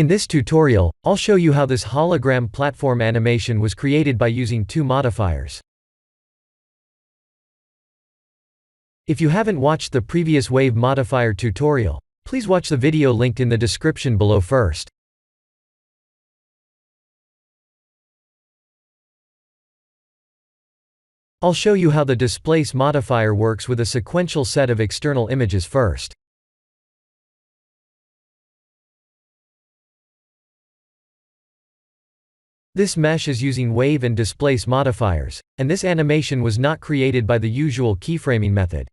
In this tutorial, I'll show you how this hologram platform animation was created by using two modifiers. If you haven't watched the previous wave modifier tutorial, please watch the video linked in the description below first. I'll show you how the displace modifier works with a sequential set of external images first. This mesh is using wave and displace modifiers, and this animation was not created by the usual keyframing method.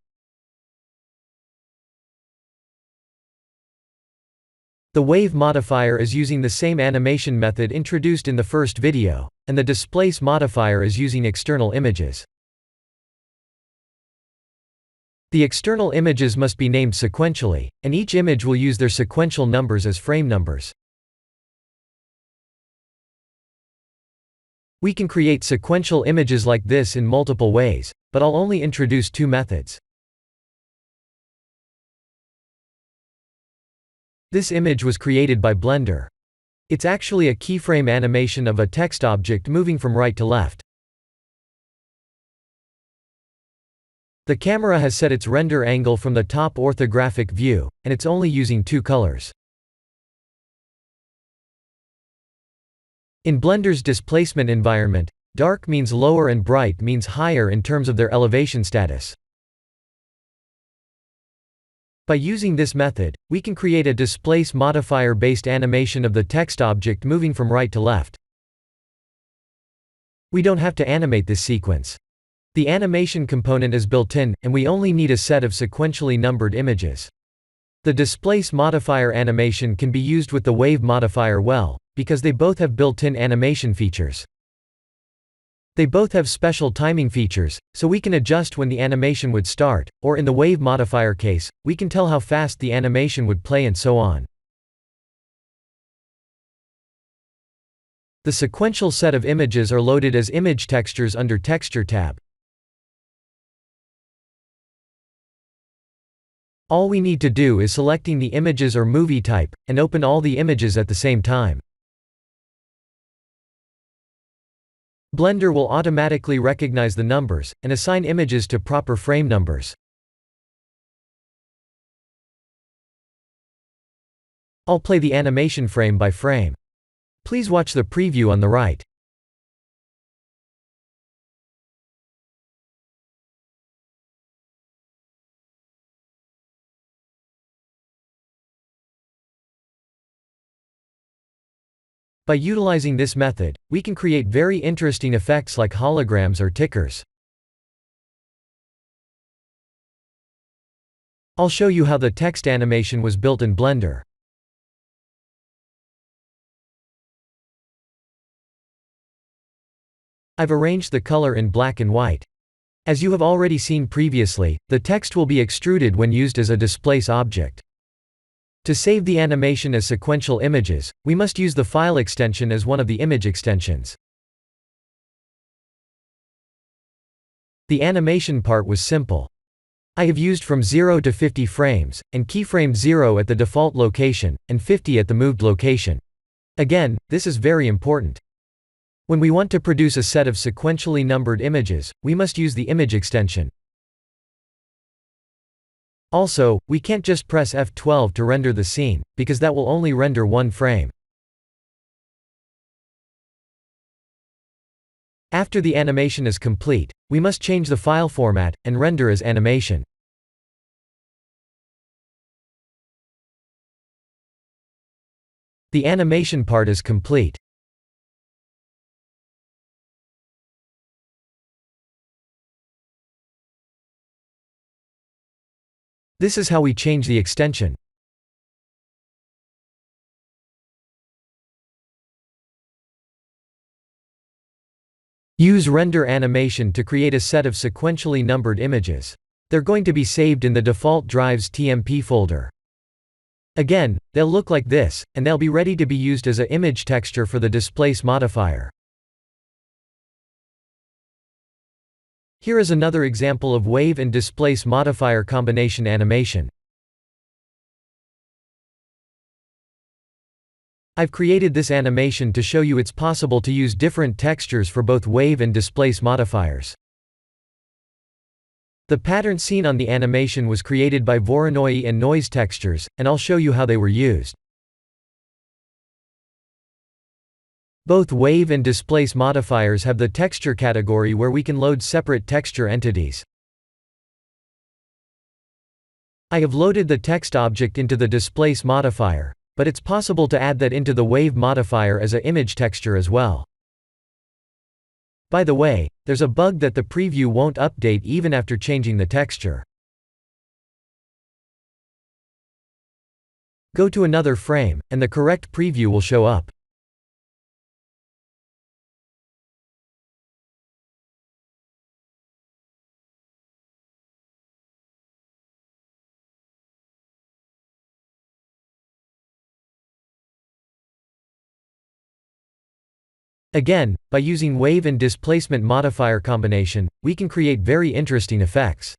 The wave modifier is using the same animation method introduced in the first video, and the displace modifier is using external images. The external images must be named sequentially, and each image will use their sequential numbers as frame numbers. We can create sequential images like this in multiple ways, but I'll only introduce two methods. This image was created by Blender. It's actually a keyframe animation of a text object moving from right to left. The camera has set its render angle from the top orthographic view, and it's only using two colors. In Blender's displacement environment, dark means lower and bright means higher in terms of their elevation status. By using this method, we can create a displace modifier-based animation of the text object moving from right to left. We don't have to animate this sequence. The animation component is built in, and we only need a set of sequentially numbered images. The displace modifier animation can be used with the wave modifier well, because they both have built-in animation features. They both have special timing features, so we can adjust when the animation would start, or in the wave modifier case, we can tell how fast the animation would play and so on. The sequential set of images are loaded as image textures under Texture tab. All we need to do is selecting the images or movie type, and open all the images at the same time. Blender will automatically recognize the numbers, and assign images to proper frame numbers. I'll play the animation frame by frame. Please watch the preview on the right. By utilizing this method, we can create very interesting effects like holograms or tickers. I'll show you how the text animation was built in Blender. I've arranged the color in black and white. As you have already seen previously, the text will be extruded when used as a displace object. To save the animation as sequential images, we must use the file extension as one of the image extensions. The animation part was simple. I have used from 0 to 50 frames, and keyframed 0 at the default location, and 50 at the moved location. Again, this is very important. When we want to produce a set of sequentially numbered images, we must use the image extension. Also, we can't just press F12 to render the scene, because that will only render one frame. After the animation is complete, we must change the file format, and render as animation. The animation part is complete. This is how we change the extension. Use render animation to create a set of sequentially numbered images. They're going to be saved in the default drive's TMP folder. Again, they'll look like this, and they'll be ready to be used as an image texture for the displace modifier. Here is another example of wave and displace modifier combination animation. I've created this animation to show you it's possible to use different textures for both wave and displace modifiers. The pattern seen on the animation was created by Voronoi and Noise Textures, and I'll show you how they were used. Both wave and displace modifiers have the texture category where we can load separate texture entities. I have loaded the text object into the displace modifier, but it's possible to add that into the wave modifier as an image texture as well. By the way, there's a bug that the preview won't update even after changing the texture. Go to another frame, and the correct preview will show up. Again, by using wave and displacement modifier combination, we can create very interesting effects.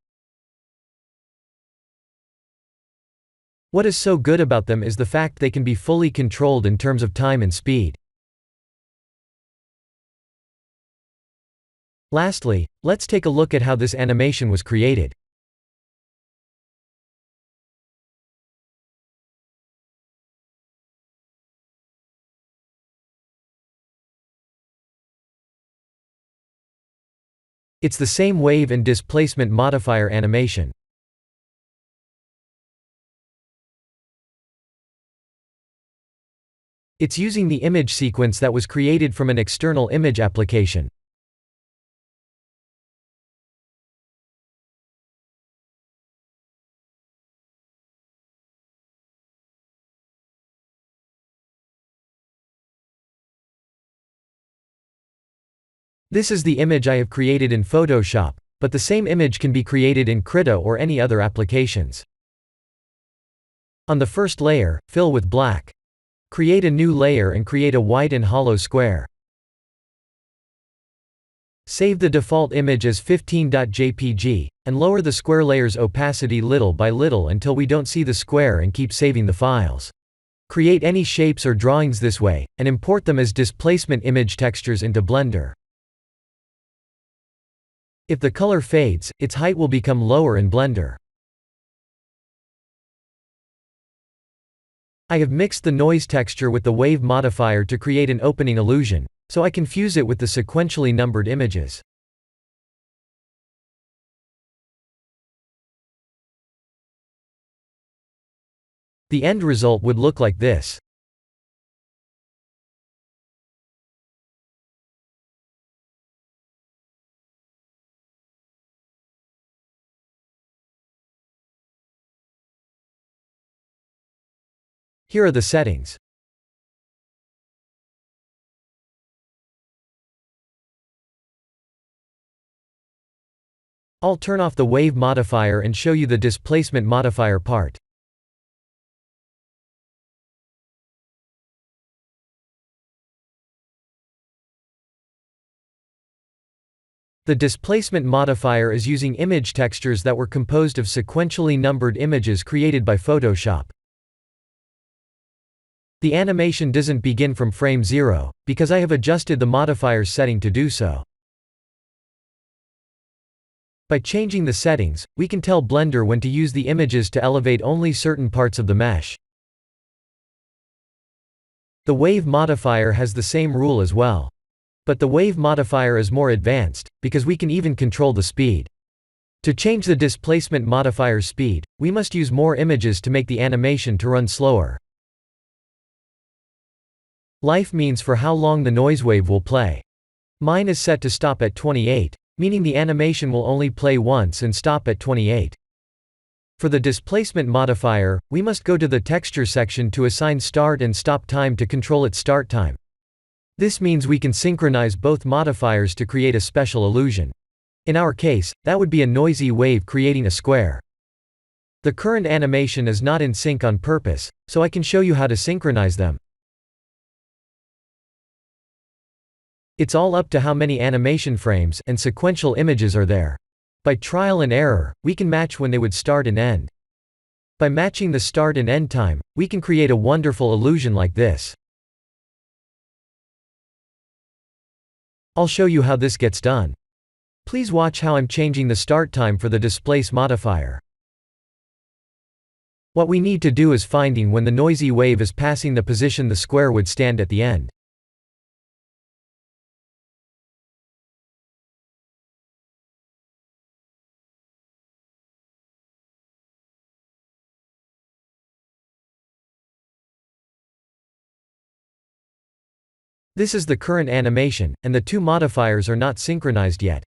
What is so good about them is the fact they can be fully controlled in terms of time and speed. Lastly, let's take a look at how this animation was created. It's the same wave and displacement modifier animation. It's using the image sequence that was created from an external image application. This is the image I have created in Photoshop, but the same image can be created in Krita or any other applications. On the first layer, fill with black. Create a new layer and create a white and hollow square. Save the default image as 15.jpg, and lower the square layer's opacity little by little until we don't see the square and keep saving the files. Create any shapes or drawings this way, and import them as displacement image textures into Blender. If the color fades, its height will become lower in Blender. I have mixed the noise texture with the wave modifier to create an opening illusion, so I can fuse it with the sequentially numbered images. The end result would look like this. Here are the settings. I'll turn off the wave modifier and show you the displacement modifier part. The displacement modifier is using image textures that were composed of sequentially numbered images created by Photoshop. The animation doesn't begin from frame 0, because I have adjusted the modifier's setting to do so. By changing the settings, we can tell Blender when to use the images to elevate only certain parts of the mesh. The wave modifier has the same rule as well. But the wave modifier is more advanced, because we can even control the speed. To change the displacement modifier's speed, we must use more images to make the animation to run slower. Life means for how long the noise wave will play. Mine is set to stop at 28, meaning the animation will only play once and stop at 28. For the displacement modifier, we must go to the texture section to assign start and stop time to control its start time. This means we can synchronize both modifiers to create a special illusion. In our case, that would be a noisy wave creating a square. The current animation is not in sync on purpose, so I can show you how to synchronize them. It's all up to how many animation frames and sequential images are there. By trial and error, we can match when they would start and end. By matching the start and end time, we can create a wonderful illusion like this. I'll show you how this gets done. Please watch how I'm changing the start time for the displace modifier. What we need to do is finding when the noisy wave is passing the position the square would stand at the end. This is the current animation, and the two modifiers are not synchronized yet.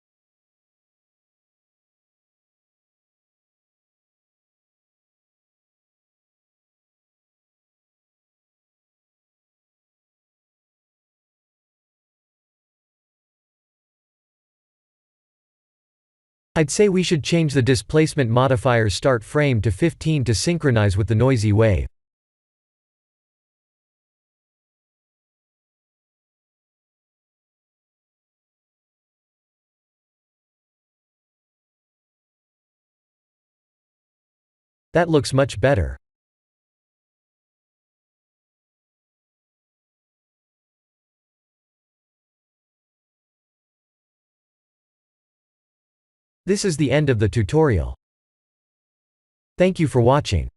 I'd say we should change the displacement modifier's start frame to 15 to synchronize with the noisy wave. That looks much better. This is the end of the tutorial. Thank you for watching.